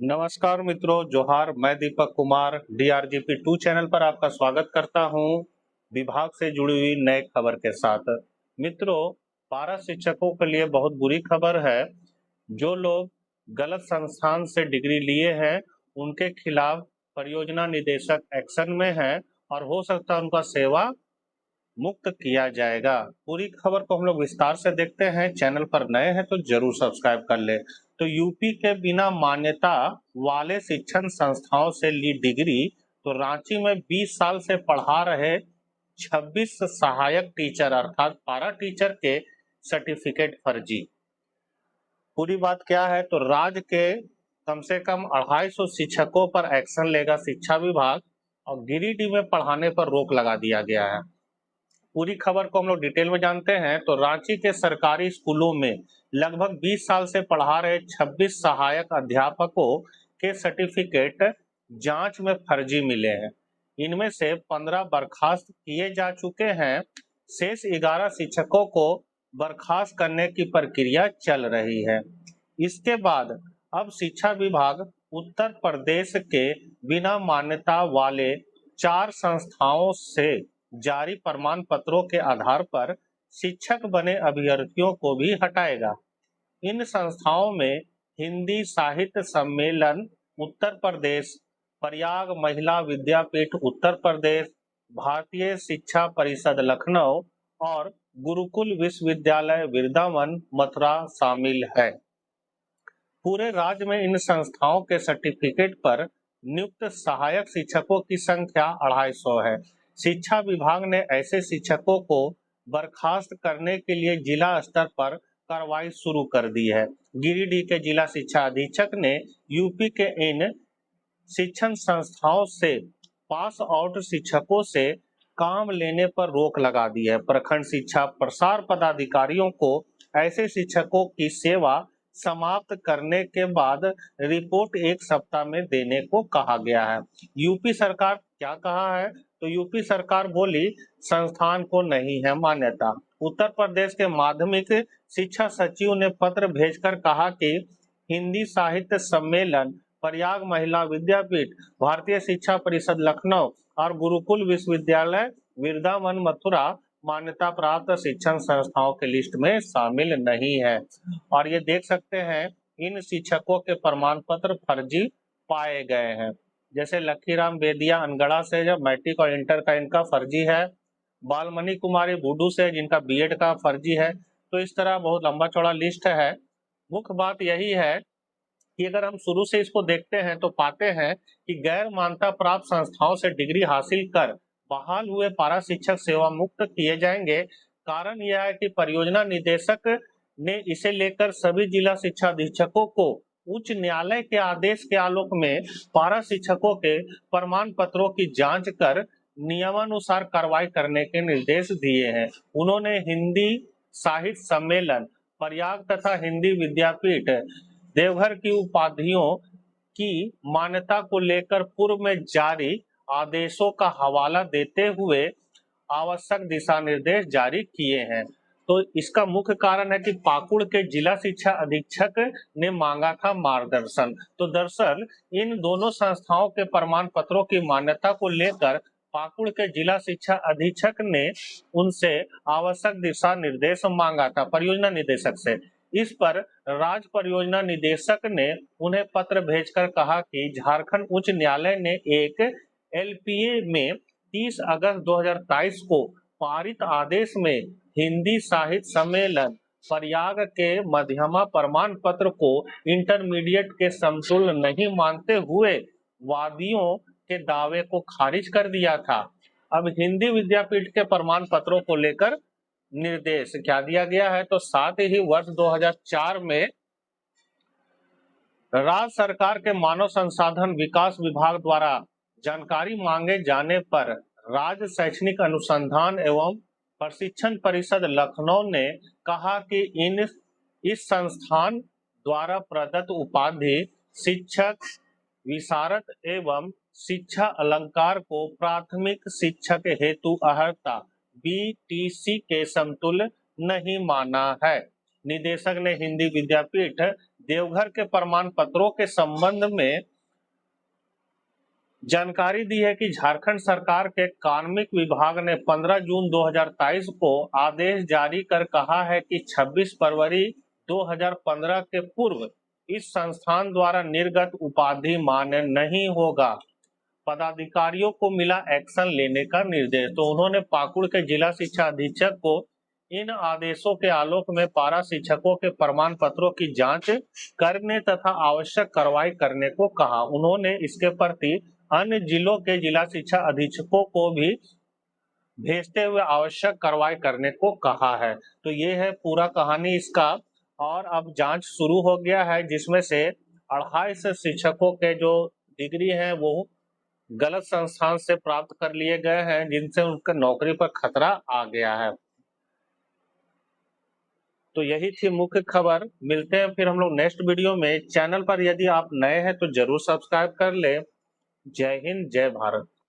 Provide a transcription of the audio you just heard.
नमस्कार मित्रों, जोहार। मैं दीपक कुमार DRGP 2 चैनल पर आपका स्वागत करता हूं विभाग से जुड़ी हुई नए खबर के साथ। मित्रों, पारा शिक्षकों के लिए बहुत बुरी खबर है। जो लोग गलत संस्थान से डिग्री लिए हैं उनके खिलाफ परियोजना निदेशक एक्शन में है और हो सकता है उनका सेवा मुक्त किया जाएगा। पूरी खबर को हम लोग विस्तार से देखते हैं। चैनल पर नए हैं तो जरूर सब्सक्राइब कर ले। तो यूपी के बिना मान्यता वाले शिक्षण संस्थाओं से ली डिग्री तो रांची में 20 साल से पढ़ा रहे 26 सहायक टीचर अर्थात पारा टीचर के सर्टिफिकेट फर्जी। पूरी बात क्या है तो राज्य के कम से कम 250 शिक्षकों पर एक्शन लेगा शिक्षा विभाग और गिरिडीह में पढ़ाने पर रोक लगा दिया गया है। पूरी खबर को हम लोग डिटेल में जानते हैं तो रांची के सरकारी स्कूलों में लगभग 20 साल से पढ़ा रहे 26 सहायक अध्यापकों के सर्टिफिकेट जांच में फर्जी मिले हैं। इनमें से 15 बर्खास्त किए जा चुके हैं। शेष 11 शिक्षकों को बर्खास्त करने की प्रक्रिया चल रही है। इसके बाद अब शिक्षा विभाग उत्तर प्रदेश के बिना मान्यता वाले 4 संस्थाओं से जारी प्रमाण पत्रों के आधार पर शिक्षक बने अभ्यर्थियों को भी हटाएगा। इन संस्थाओं में हिंदी साहित्य सम्मेलन उत्तर प्रदेश, प्रयाग महिला विद्यापीठ उत्तर प्रदेश, भारतीय शिक्षा परिषद लखनऊ और गुरुकुल विश्वविद्यालय वृंदावन मथुरा शामिल है। पूरे राज्य में इन संस्थाओं के सर्टिफिकेट पर नियुक्त सहायक शिक्षकों की संख्या 250 है। शिक्षा विभाग ने ऐसे शिक्षकों को बर्खास्त करने के लिए जिला स्तर पर कार्रवाई शुरू कर दी है। गिरिडीह के जिला शिक्षा अधीक्षक ने यूपी के इन शिक्षण संस्थाओं से पास आउट शिक्षकों से काम लेने पर रोक लगा दी है। प्रखंड शिक्षा प्रसार पदाधिकारियों को ऐसे शिक्षकों की सेवा समाप्त करने के बाद रिपोर्ट 1 सप्ताह में देने को कहा गया है। यूपी सरकार क्या कहा है तो यूपी सरकार बोली संस्थान को नहीं है मान्यता। उत्तर प्रदेश के माध्यमिक शिक्षा सचिव ने पत्र भेजकर कहा कि हिंदी साहित्य सम्मेलन, प्रयाग महिला विद्यापीठ, भारतीय शिक्षा परिषद लखनऊ और गुरुकुल विश्वविद्यालय वृंदावन मथुरा मान्यता प्राप्त शिक्षण संस्थाओं के लिस्ट में शामिल नहीं है। और ये देख सकते हैं इन शिक्षकों के प्रमाण पत्र फर्जी पाए गए हैं। जैसे लखीराम बेदिया अनगढ़ा से जब मैट्रिक और इंटर का इनका फर्जी है, बालमणि कुमारी बूडू से जिनका बीएड का फर्जी है। तो इस तरह बहुत लंबा चौड़ा लिस्ट है। मुख्य बात यही है कि अगर हम शुरू से इसको देखते हैं तो पाते हैं कि गैर मान्यता प्राप्त संस्थाओं से डिग्री हासिल कर बहाल हुए पारा शिक्षक सेवा मुक्त किए जाएंगे। कारण यह है कि परियोजना निदेशक ने इसे लेकर सभी जिला शिक्षा अधीक्षकों को उच्च न्यायालय के आदेश के आलोक में पारा शिक्षकों के प्रमाण पत्रों की जांच कर नियमानुसार कार्रवाई करने के निर्देश दिए हैं। उन्होंने हिंदी साहित्य सम्मेलन, प्रयाग तथा हिंदी विद्यापीठ देवघर की उपाधियों की मान्यता को लेकर पूर्व में जारी आदेशों का हवाला देते हुए आवश्यक दिशा निर्देश जारी किए हैं। तो इसका मुख्य कारण है कि पाकुड़ के जिला शिक्षा अधीक्षक ने मांगा था मार्गदर्शन। तो दरअसल इन दोनों संस्थाओं के प्रमाण पत्रों की मान्यता को लेकर पाकुड़ के जिला शिक्षा अधीक्षक ने उनसे आवश्यक दिशा निर्देश मांगा था परियोजना निदेशक से। इस पर राज्य परियोजना निदेशक ने उन्हें पत्र भेजकर कहा कि झारखंड उच्च न्यायालय ने एक LPA में 30 अगस्त 2023 को पारित आदेश में हिंदी साहित्य सम्मेलन प्रयाग के मध्यमा प्रमाण पत्र को इंटरमीडिएट के समतुल्य नहीं मानते हुए वादियों के दावे को खारिज कर दिया था। अब हिंदी विद्यापीठ के प्रमाण पत्रों को लेकर निर्देश क्या दिया गया है तो साथ ही वर्ष 2004 में राज्य सरकार के मानव संसाधन विकास विभाग द्वारा जानकारी मांगे जाने पर राज्य शैक्षणिक अनुसंधान एवं प्रशिक्षण परिषद लखनऊ ने कहा कि इस संस्थान द्वारा प्रदत्त उपाधि शिक्षक विशारद एवं शिक्षा अलंकार को प्राथमिक शिक्षक हेतु अर्हता BTC के समतुल्य नहीं माना है। निदेशक ने हिंदी विद्यापीठ देवघर के प्रमाण पत्रों के संबंध में जानकारी दी है कि झारखंड सरकार के कार्मिक विभाग ने 15 जून 2023 को आदेश जारी कर कहा है कि 26 फरवरी 2015 के पूर्व इस संस्थान द्वारा निर्गत उपाधि मान्य नहीं होगा। पदाधिकारियों को मिला एक्शन लेने का निर्देश। तो उन्होंने पाकुड़ के जिला शिक्षा अधीक्षक को इन आदेशों के आलोक में पारा शिक्षकों के प्रमाण पत्रों की जांच करने तथा आवश्यक कार्रवाई करने को कहा। उन्होंने इसके प्रति अन्य जिलों के जिला शिक्षा अधीक्षकों को भी भेजते हुए आवश्यक कार्रवाई करने को कहा है। तो ये है पूरा कहानी इसका। और अब जांच शुरू हो गया है, जिसमें से 250 शिक्षकों के जो डिग्री हैं वो गलत संस्थान से प्राप्त कर लिए गए हैं, जिनसे उनका नौकरी पर खतरा आ गया है। तो यही थी मुख्य खबर। मिलते हैं फिर हम लोग नेक्स्ट वीडियो में। चैनल पर यदि आप नए हैं तो जरूर सब्सक्राइब कर ले। जय हिंद, जय भारत।